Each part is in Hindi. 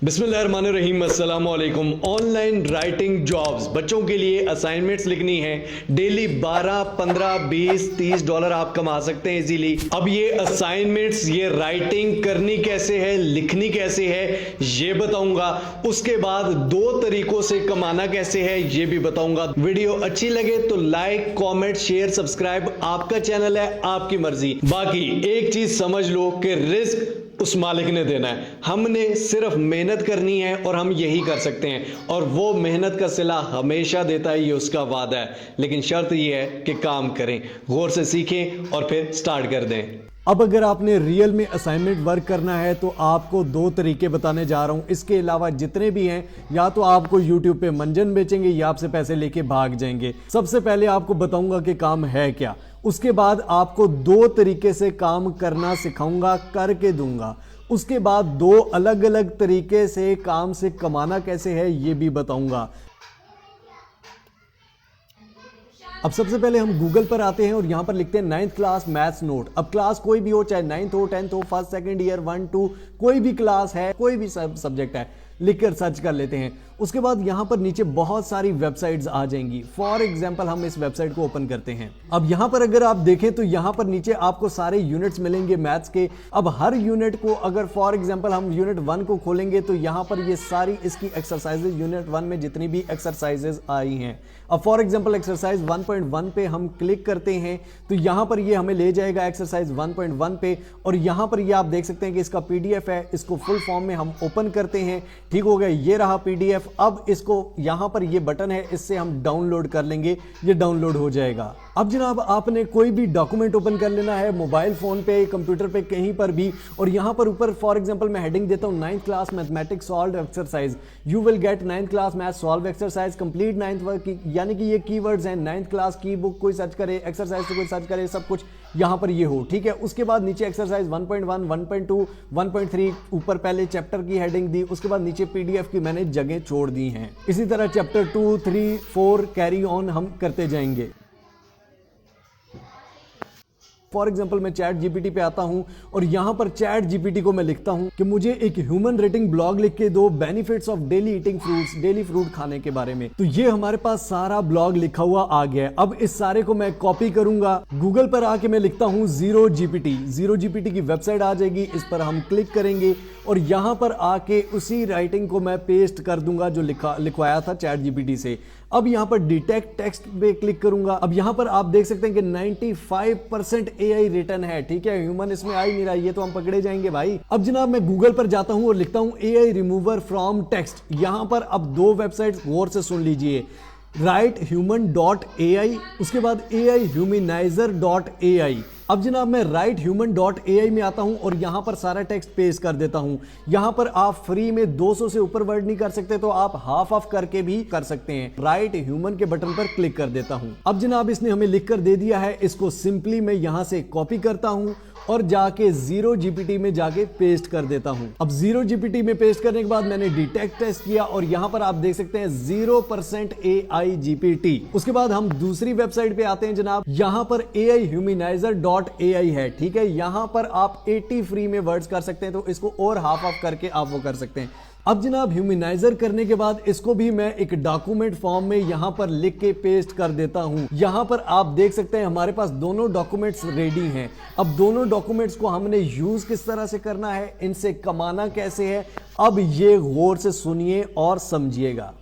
बिस्मिल्लाहिर्रहमानिर्रहीम, अस्सलाम वालेकुम। ऑनलाइन राइटिंग जॉब्स, बच्चों के लिए असाइनमेंट्स लिखनी है। डेली 12, 15, 20, 30 डॉलर आप कमा सकते हैं इजीली। अब ये असाइनमेंट्स, ये राइटिंग करनी कैसे है, लिखनी कैसे है, ये बताऊंगा। उसके बाद 2 तरीकों से कमाना कैसे है, ये भी बताऊंगा। वीडियो अच्छी लगे तो लाइक, कमेंट, शेयर, सब्सक्राइब आपका चैनल है, आपकी मर्जी। बाकी एक चीज समझ लो कि रिस्क उस मालिक ने देना है, हमने सिर्फ मेहनत करनी है और हम यही कर सकते हैं। और वो मेहनत का सिला हमेशा देता है, ये उसका वादा है। लेकिन शर्त ये है कि काम करें, गौर से सीखें और फिर स्टार्ट कर दें। अब अगर आपने रियल में असाइनमेंट वर्क करना है तो आपको 2 तरीके बताने जा रहा हूं। इसके अलावा जितने भी हैं, या तो आपको YouTube पे मंजन बेचेंगे या आपसे पैसे लेके भाग जाएंगे। सबसे पहले आपको बताऊंगा कि काम है क्या, उसके बाद आपको 2 तरीके से काम करना सिखाऊंगा, करके दूंगा। उसके बाद 2 अलग अलग तरीके से काम से कमाना कैसे है, ये भी बताऊंगा। अब सबसे पहले हम गूगल पर आते हैं और यहां पर लिखते हैं 9th क्लास मैथ्स नोट। अब क्लास कोई भी हो, चाहे 9th हो, 10th हो, फर्स्ट सेकंड ईयर, 1, 2, कोई भी क्लास है, कोई भी सब्जेक्ट है, लिखकर सर्च कर लेते हैं। उसके बाद यहां पर नीचे बहुत सारी वेबसाइट्स आ जाएंगी। फॉर एग्जांपल हम इस वेबसाइट को ओपन करते हैं। अब यहां पर अगर आप देखें तो यहां पर नीचे आपको सारे यूनिट्स मिलेंगे मैथ्स के। अब हर यूनिट को अगर फॉर एग्जांपल हम यूनिट 1 को खोलेंगे तो यहां पर ये सारी इसकी एक्सरसाइजेज यूनिट 1 में जितनी भी एक्सरसाइजेज आई हैं। अब फॉर एग्जांपल एक्सरसाइज 1.1 पे हम क्लिक करते हैं तो यहां पर ये हमें ले जाएगा एक्सरसाइज 1.1 पे। और यहां पर ये आप देख सकते हैं कि इसका पीडीएफ है, इसको फुल फॉर्म में हम ओपन करते हैं। ठीक हो गया, ये रहा पीडीएफ। अब इसको यहां पर ये बटन है, इससे हम डाउनलोड कर लेंगे, ये डाउनलोड हो जाएगा। अब जनाब आपने कोई भी डॉक्यूमेंट ओपन कर लेना है, मोबाइल फोन पे, कंप्यूटर पे, कहीं पर भी। और यहां पर ऊपर फॉर एग्जांपल मैं हेडिंग देता हूं 9th class mathematics solve exercise, you will get 9th class math solve exercise complete 9th work. यानी कि ये कीवर्ड्स हैं, 9th क्लास की बुक कोई सर्च करे, एक्सरसाइज से कोई सर्च करे, सब कुछ यहां पर ये हो। ठीक है, उसके बाद नीचे एक्सरसाइज 1.1, 1.2, 1.3, ऊपर पहले चैप्टर की हेडिंग दी, उसके बाद नीचे पीडीएफ की मैंने जगह छोड़ दी हैं। इसी तरह चैप्टर 2, 3, 4 कैरी ऑन हम करते जाएंगे। फॉर एग्जाम्पल मैं चैट जीपीटी पे आता हूं और यहां पर चैट जीपीटी को मैं लिखता हूं कि मुझे एक ह्यूमन रेटिंग ब्लॉग लिख के दो, benefits of daily eating fruits, daily fruit खाने के बारे में। तो ये हमारे पास सारा ब्लॉग लिखा हुआ आ गया है। अब इस सारे को मैं कॉपी करूंगा, गूगल पर आके मैं लिखता हूं जीरो जीपीटी की वेबसाइट आ जाएगी, इस पर हम क्लिक करेंगे और यहां पर आके उसी राइटिंग को मैं पेस्ट कर दूंगा जो लिखवाया था चैट जीपीटी से। अब यहां पर डिटेक्ट टेक्स्ट पे क्लिक करूंगा। अब यहां पर आप देख सकते हैं कि 95% एआई रिटर्न है। ठीक है, ह्यूमन इसमें आ ही नहीं रहा, ये तो हम पकड़े जाएंगे भाई। अब जनाब मैं गूगल पर जाता हूं और लिखता हूं एआई रिमूवर फ्रॉम टेक्स्ट। यहां पर अब 2 वेबसाइट गौर से सुन लीजिए, writehuman.ai, उसके बाद AIhumanizer.ai। अब जनाब मैं writehuman.ai में आता हूं और यहां पर सारा टेक्स्ट पेस्ट कर देता हूं। यहां पर आप फ्री में 200 से ऊपर वर्ड नहीं कर सकते तो आप हाफ ऑफ करके भी कर सकते हैं। राइट ह्यूमन के बटन पर क्लिक कर देता हूं। अब जनाब इसने हमें लिख कर दे दिया है, इसको सिंपली मैं यहां से कॉपी करता हूं और जाके जीरो जीपीटी में जाके पेस्ट कर देता हूं। अब जीरो जीपीटी में पेस्ट करने के बाद मैंने डिटेक्ट टेस्ट किया और यहां पर आप देख सकते हैं 0% AI GPT। उसके बाद हम दूसरी वेबसाइट पे आते हैं जनाब, यहां पर AIhumanizer.ai है। ठीक है, यहां पर आप 80 फ्री में वर्ड्स कर सकते हैं, तो इसको और हाफ ऑफ करके आप वो कर सकते हैं। अब जनाब ह्यूमनाइजर करने के बाद इसको भी मैं एक डॉक्यूमेंट फॉर्म में यहां पर लिख के पेस्ट कर देता हूं। यहां पर आप देख सकते हैं हमारे पास दोनों डॉक्यूमेंट्स रेडी हैं। अब दोनों डॉक्यूमेंट्स को हमने यूज किस तरह से करना है, इनसे कमाना कैसे है, अब ये गौर से सुनिए और समझिएगा।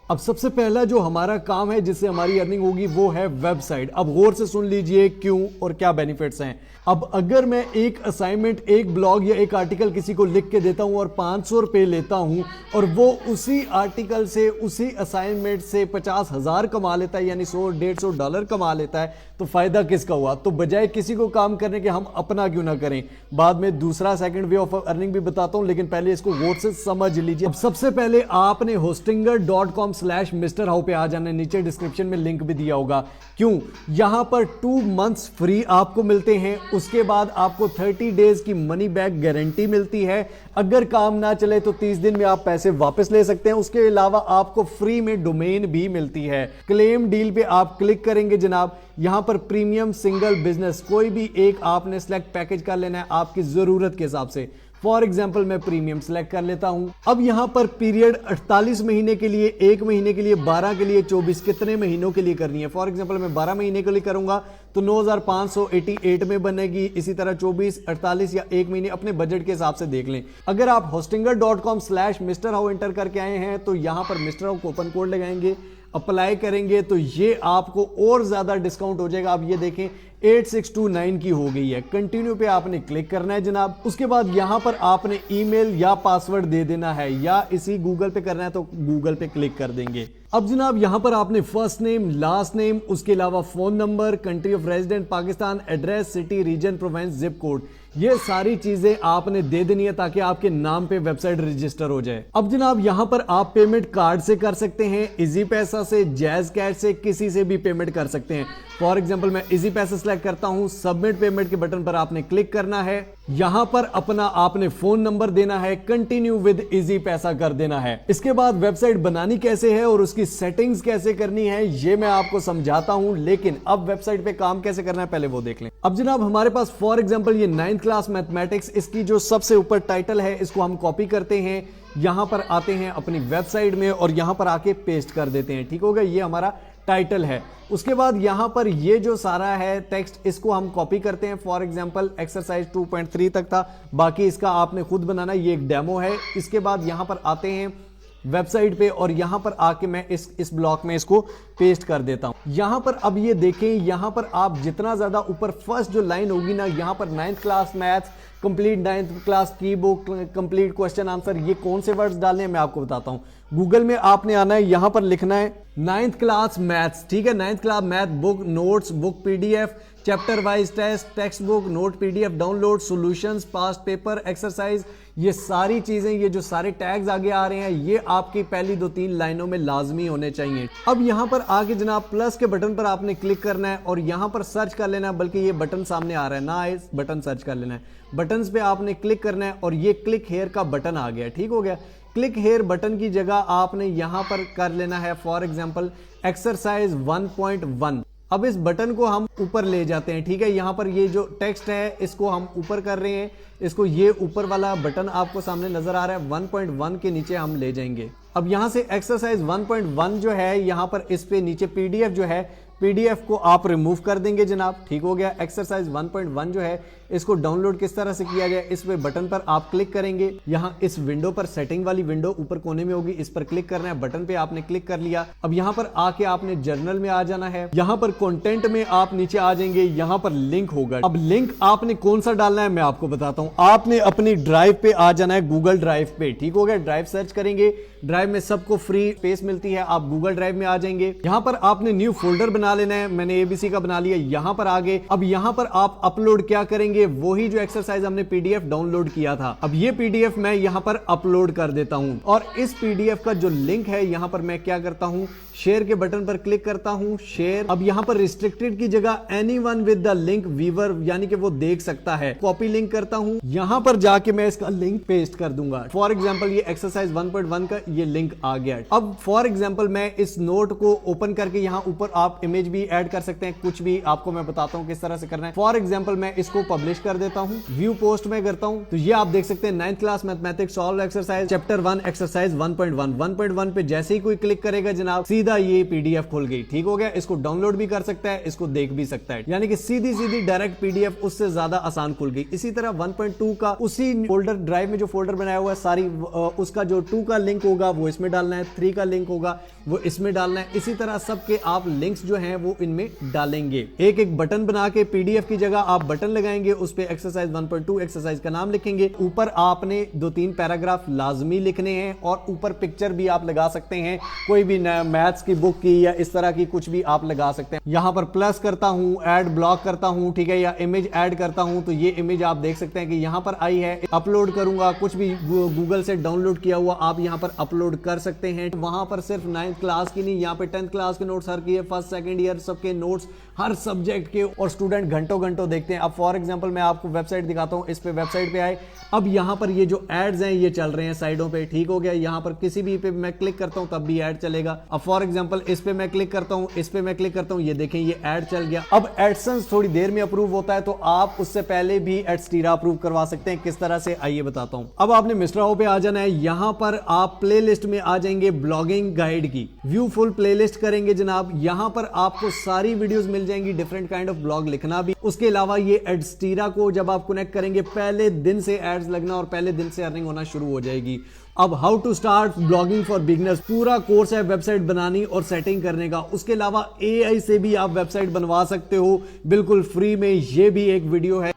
अब सबसे पहला जो हमारा काम है जिससे हमारी अर्निंग होगी वो है वेबसाइट। अब गौर से सुन लीजिए क्यों और क्या बेनिफिट्स हैं। अब अगर मैं एक असाइनमेंट, एक ब्लॉग या एक आर्टिकल किसी को लिख के देता हूं और 500 रुपये लेता हूं और वो उसी आर्टिकल से, उसी असाइनमेंट से 50,000 कमा लेता है, यानी $100-150 कमा लेता है, तो फायदा किसका हुआ। तो बजाय किसी को काम करने के हम अपना क्यों ना करें। बाद में दूसरा सेकंड वे ऑफ अर्निंग भी बताता हूं, लेकिन पहले इसको गौर से समझ लीजिए। अब सबसे पहले आपने hostinger.com/MrHow पे आ जाना है, नीचे डिस्क्रिप्शन में लिंक भी दिया होगा। क्यों, यहां पर 2 मंथ्स फ्री आपको मिलते हैं, उसके बाद आपको 30 डेज की मनी बैक गारंटी मिलती है। अगर काम ना चले तो 30 दिन में आप पैसे वापस ले सकते हैं। उसके अलावा आपको फ्री में डोमेन भी मिलती है। क्लेम डील पे आप क्लिक करेंगे जनाब, यहां पर प्रीमियम, सिंगल, बिजनेस, कोई भी एक आपने सिलेक्ट पैकेज कर लेना है आपकी जरूरत के हिसाब से। फॉर एग्जाम्पल मैं प्रीमियम सेलेक्ट कर लेता हूं। अब यहां पर पीरियड 48 महीने के लिए, 1 महीने के लिए, 12 के लिए, 24 कितने महीनों के लिए करनी है। फॉर एग्जाम्पल मैं 12 महीने के लिए करूंगा तो 9588 में बनेगी। इसी तरह 24, 48 या 1 महीने अपने बजट के हिसाब से देख लें। अगर आप hostinger.com/mrhow एंटर करके आए हैं तो यहां पर मिस्टर हाउ कूपन कोड लगाएंगे, अप्लाई करेंगे तो ये आपको और ज्यादा डिस्काउंट हो जाएगा। आप ये देखें 8629 की हो गई है। कंटिन्यू पे आपने क्लिक करना है जनाब। उसके बाद यहां पर आपने ईमेल या पासवर्ड दे देना है, या इसी गूगल पे करना है तो गूगल पे क्लिक कर देंगे। अब जनाब यहां पर आपने फर्स्ट नेम, लास्ट नेम, उसके अलावा phone number, country of resident Pakistan, address, city, region, province, zip code, ये सारी चीजें आपने दे देनी है ताकि आपके नाम पे वेबसाइट रजिस्टर हो जाए। अब जनाब यहां पर आप पेमेंट कार्ड से कर सकते हैं, इजी पैसा से, जैज कैश से, किसी से भी पेमेंट कर सकते हैं। फॉर एग्जांपल मैं इजी पैसा सेलेक्ट करता हूं, सबमिट पेमेंट के बटन पर आपने क्लिक करना है। यहां पर अपना आपने फोन नंबर देना है, कंटिन्यू विद इजी पैसा कर देना है। इसके बाद वेबसाइट बनानी कैसे है और उसकी सेटिंग्स कैसे करनी है ये मैं आपको समझाता हूं, लेकिन अब वेबसाइट पे काम कैसे करना है पहले वो देख लें। अब जनाब हमारे पास फॉर एग्जांपल ये 9th क्लास मैथमेटिक्स, इसकी जो सबसे ऊपर टाइटल है इसको हम कॉपी करते हैं, यहां पर आते हैं अपनी वेबसाइट में और यहां पर आके पेस्ट कर देते हैं। ठीक होगा, ये हमारा टाइटल है। उसके बाद यहां पर ये जो सारा है टेक्स्ट इसको हम कॉपी करते हैं। फॉर एग्जांपल एक्सरसाइज 2.3 तक था, बाकी इसका आपने खुद बनाना, ये एक डेमो है। इसके बाद यहां पर आते हैं वेबसाइट पे और यहां पर आके मैं इस ब्लॉक में इसको पेस्ट कर देता हूं। यहां पर अब ये देखें, यहां पर आप जितना ज्यादा ऊपर फर्स्ट जो लाइन होगी ना, यहां पर 9th class maths complete, 9th class की बुक कंप्लीट क्वेश्चन आंसर, ये कौन से वर्ड्स डालने हैं मैं आपको बताता हूं। गूगल में आपने आना है, यहां पर लिखना है 9th क्लास मैथ्स, ठीक है, 9th class math book, notes, book PDF, chapter wise test, text book, note PDF download, solutions, past paper, exercise, ये सारी चीजें, ये जो सारे टैग्स आगे आ रहे हैं ये आपकी पहली 2-3 लाइनों में लाजमी होने चाहिए। अब यहां पर आके जनाब प्लस के बटन पर आपने क्लिक करना है और यहां पर सर्च कर लेना है, बल्कि ये बटन सामने आ रहा है ना, इस बटन सर्च कर लेना है, बटन्स पे आपने क्लिक करना है और ये क्लिक हेयर का बटन आ गया। ठीक हो गया, क्लिक हेयर बटन की जगह आपने यहां पर कर लेना है फॉर एग्जांपल एक्सरसाइज 1.1। अब इस बटन को हम ऊपर ले जाते हैं, ठीक है, यहां पर ये जो टेक्स्ट है इसको हम ऊपर कर रहे हैं, इसको ये ऊपर वाला बटन आपको सामने नजर आ रहा है 1.1 के नीचे हम ले जाएंगे। अब यहां से एक्सरसाइज 1.1 जो है यहां पर इस पे नीचे पीडीएफ जो है, पीडीएफ को आप रिमूव कर देंगे जनाब। ठीक हो गया, एक्सरसाइज 1.1 जो है इसको डाउनलोड किस तरह से किया जाए, इस पे बटन पर आप क्लिक करेंगे, यहां इस विंडो पर सेटिंग वाली विंडो ऊपर कोने में होगी, इस पर क्लिक करना है, बटन पे आपने क्लिक कर लिया। अब यहां पर आके आपने जर्नल में आ जाना है, यहां पर कंटेंट में आप नीचे आ जाएंगे, यहां पर लिंक होगा। अब लिंक आपने कौन सा डालना है मैं आपको बताता हूं। आपने अपनी ड्राइव पे आ जाना है, गूगल ड्राइव पे। ठीक हो गया, ड्राइव सर्च करेंगे, ड्राइव में सबको फ्री स्पेस मिलती है, आप गूगल ड्राइव में आ जाएंगे। यहां पर आपने न्यू फोल्डर बना लेना है, मैंने एबीसी का बना लिया, यहां पर आगे। अब यहां पर आप अपलोड क्या करेंगे, वही जो एक्सरसाइज हमने पीडीएफ डाउनलोड किया था, अब ये पीडीएफ मैं यहां पर अपलोड कर देता हूं और इस पीडीएफ का जो लिंक है यहां पर मैं क्या करता हूं, शेयर के बटन पर क्लिक करता हूं, शेयर। अब यहां पर रिस्ट्रिक्टेड की जगह anyone with the link viewer, यानी कि वो देख सकता है, कॉपी लिंक करता हूं, यहां पर जाके मैं इसका लिंक पेस्ट कर दूंगा। फॉर एग्जांपल ये एक्सरसाइज 1.1 का ये लिंक आ गया। अब फॉर एग्जांपल मैं इस नोट को ओपन करके यहां ऊपर आप इमेज भी ऐड कर सकते हैं, कुछ भी आपको मैं बताता हूं किस तरह से करना है। फॉर एग्जांपल मैं इसको पब्लिश कर देता हूं, व्यू पोस्ट में करता हूं, तो ये आप देख सकते हैं 9th class mathematics solve exercise chapter 1 exercise 1.1 पे जैसे ही कोई क्लिक करेगा जनाब सीधा ये पीडीएफ खुल गई। ठीक हो गया, इसको डाउनलोड भी कर सकता है, इसको देख भी सकता है, यानी कि सीधी सीधी डायरेक्ट पीडीएफ उससे ज्यादा आसान खुल गई। इसी तरह 1.2 का उसी फोल्डर ड्राइव में जो फोल्डर बनाया हुआ है सारी उसका जो 2 का लिंक होगा वो इसमें डालना है, 3 का लिंक होगा वो इसमें डालना है। इसी तरह सबके आप लिंक्स जो हैं वो इनमें डालेंगे। एक एक बटन बना के पीडीएफ की जगह आप बटन लगाएंगे, उस पे एक्सरसाइज 1.2 एक्सरसाइज का नाम लिखेंगे, ऊपर आपने 2-3 पैराग्राफ लाजमी लिखने हैं और ऊपर पिक्चर भी आप लगा सकते हैं, कोई भी मैथ्स की बुक की या इस तरह की कुछ भी आप लगा सकते हैं। यहां पर प्लस करता हूं, ऐड ब्लॉक करता हूं, ठीक है, या इमेज ऐड करता हूं, तो ये इमेज आप देख सकते हैं कि यहां पर आई है। अपलोड करूंगा, कुछ भी गूगल से डाउनलोड किया हुआ आप यहां पर अपलोड कर सकते हैं। वहां पर सिर्फ 9th क्लास की नहीं, यहां पे 10th क्लास के नोट्स हर की, फर्स्ट सेकंड ईयर सबके नोट्स हर सब्जेक्ट के, और स्टूडेंट घंटों घंटों देखते हैं। अब फॉर एग्जांपल एग्जांपल मैं आपको वेबसाइट दिखाता हूं, इस पे वेबसाइट पे आए, अब यहां पर ये जो एड्स हैं ये चल रहे हैं साइडों पे, ठीक हो गया। यहां पर किसी भी पे मैं क्लिक करता हूं तब भी ऐड चलेगा। अब फॉर एग्जांपल इस पे मैं क्लिक करता हूं, इस पे मैं क्लिक करता हूं, ये देखें ये ऐड चल गया। अब एडसेंस थोड़ी देर में अप्रूव होता है, तो आप उससे पहले भी एडस्टीरा अप्रूव करवा सकते हैं। किस तरह से, आइए बताता हूं। अब आपने मिस्टर हाउ पे आ जाना है, यहां पर आप प्लेलिस्ट में आ जाएंगे ब्लॉगिंग गाइड की, व्यू फुल प्लेलिस्ट करेंगे जनाब। यहां पर आपको सारी वीडियोस मिल जाएंगी, डिफरेंट काइंड ऑफ ब्लॉग लिखना भी। उसके अलावा ये एडस्टीरा को जब आप कनेक्ट करेंगे, पहले दिन से एड्स लगना और पहले दिन से अर्निंग होना शुरू हो जाएगी। अब how to start blogging for beginners पूरा कोर्स है वेबसाइट बनानी और सेटिंग करने का। उसके अलावा एआई से भी आप वेबसाइट बनवा सकते हो बिल्कुल फ्री में, ये भी एक वीडियो है।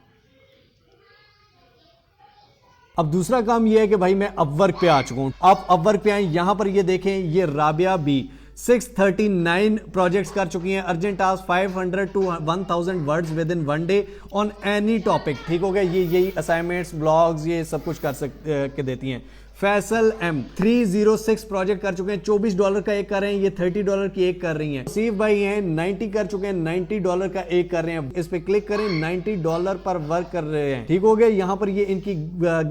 अब दूसरा काम यह है कि भाई मैं अपवर्क पे आ चुका हूं। आप अपवर्क पे आए, यहां पर ये देखें, ये राबिया बी 639 प्रोजेक्ट्स कर चुकी हैं। Urgent task 500 to 1000 words with in one day on any topic, ठीक हो गया। ये यही असाइनमेंट्स, ब्लॉग्स, ये सब कुछ कर के देती हैं। फैसल एम 306 प्रोजेक्ट कर चुके हैं, $24 का एक कर रहे हैं, ये $30 की एक कर रही हैं। सीफ भाई हैं 90 कर चुके हैं, $90 का एक कर रहे हैं। इस पे क्लिक करें, $90 पर वर्क कर रहे हैं, ठीक हो गया। यहां पर ये इनकी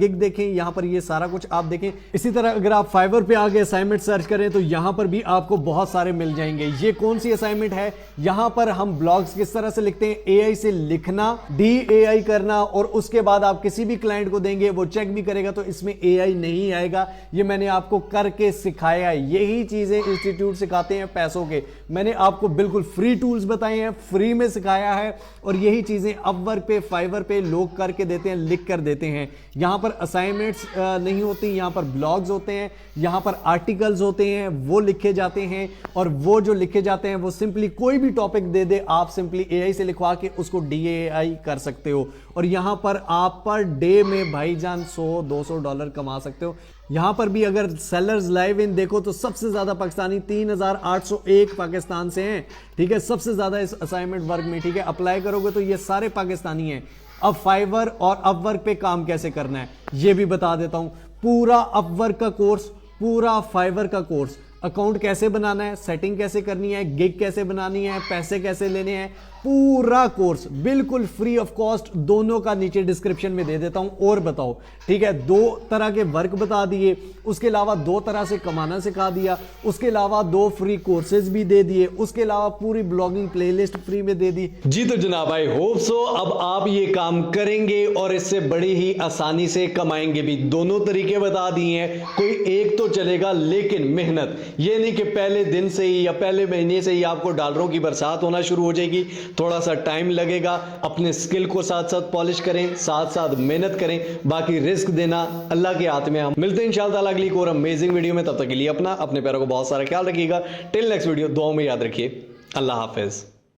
गिग देखें, यहां पर ये सारा कुछ आप देखें। इसी तरह अगर आप फाइवर पे आगे असाइनमेंट सर्च करें तो यहां पर भी आपको बहुत सारे मिल जाएंगे। ये कौन सी असाइनमेंट है, यहां पर हम ब्लॉग्स किस तरह से लिखते हैं, एआई से लिखना, DAI करना, और उसके बाद आप किसी भी क्लाइंट को देंगे, वो चेक भी करेगा, तो इसमें एआई नहीं आएगा। ये मैंने आपको करके सिखाया है। यही चीजें इंस्टीट्यूट सिखाते हैं पैसों के, मैंने आपको बिल्कुल फ्री टूल्स बताए हैं, फ्री में सिखाया है। और यही चीजें अपवर्क पे, फाइवर पे लोग करके देते हैं, लिख कर देते हैं। यहां पर असाइनमेंट्स नहीं होती, यहां पर ब्लॉग्स होते हैं, यहां पर आर्टिकल्स होते हैं, वो लिखे जाते हैं। और वो जो लिखे जाते हैं वो सिंपली कोई भी टॉपिक दे दे, आप सिंपली एआई से लिखवा के उसको DAI कर सकते हो। और यहां पर आप पर डे में भाईजान $100-200 कमा सकते हो। यहां पर भी अगर सेलर्स लाइव इन देखो तो सबसे ज्यादा पाकिस्तानी 3801 पाकिस्तान से हैं, ठीक है, सबसे ज्यादा इस असाइनमेंट वर्क में, ठीक है। अप्लाई करोगे तो ये सारे पाकिस्तानी हैं। अब फाइवर और अपवर्क पे काम कैसे करना है ये भी बता देता हूं। पूरा अपवर्क का कोर्स, पूरा फाइवर का कोर्स, अकाउंट कैसे बनाना है, सेटिंग कैसे करनी है, गिग कैसे बनानी है, पैसे कैसे लेने हैं, पूरा कोर्स बिल्कुल फ्री ऑफ कॉस्ट, दोनों का नीचे डिस्क्रिप्शन में दे देता हूं। और बताओ, ठीक है, 2 तरह के वर्क बता दिए, उसके अलावा 2 तरह से कमाना सिखा दिया, उसके अलावा 2 फ्री कोर्सेज भी दे दिए, उसके अलावा पूरी ब्लॉगिंग प्लेलिस्ट फ्री में दे दी। जी तो जनाब, आई होप सो अब आप ये काम करेंगे और इससे बड़ी ही आसानी से कमाएंगे भी। दोनों तरीके बता दिए हैं, कोई एक तो चलेगा, लेकिन मेहनत ये नहीं कि पहले दिन से ही या पहले महीने से ही आपको डॉलरों की बरसात होना शुरू हो जाएगी। थोड़ा सा टाइम लगेगा, अपने स्किल को साथ साथ पॉलिश करें, साथ साथ मेहनत करें, बाकी रिस्क देना अल्लाह के हाथ में। हम मिलते हैं इंशाअल्लाह अगली एक और अमेजिंग वीडियो में। तब तक के लिए अपने पैरों को बहुत सारा ख्याल रखिएगा। टिल नेक्स्ट वीडियो, दुआओं में याद रखिए। अल्लाह हाफिज।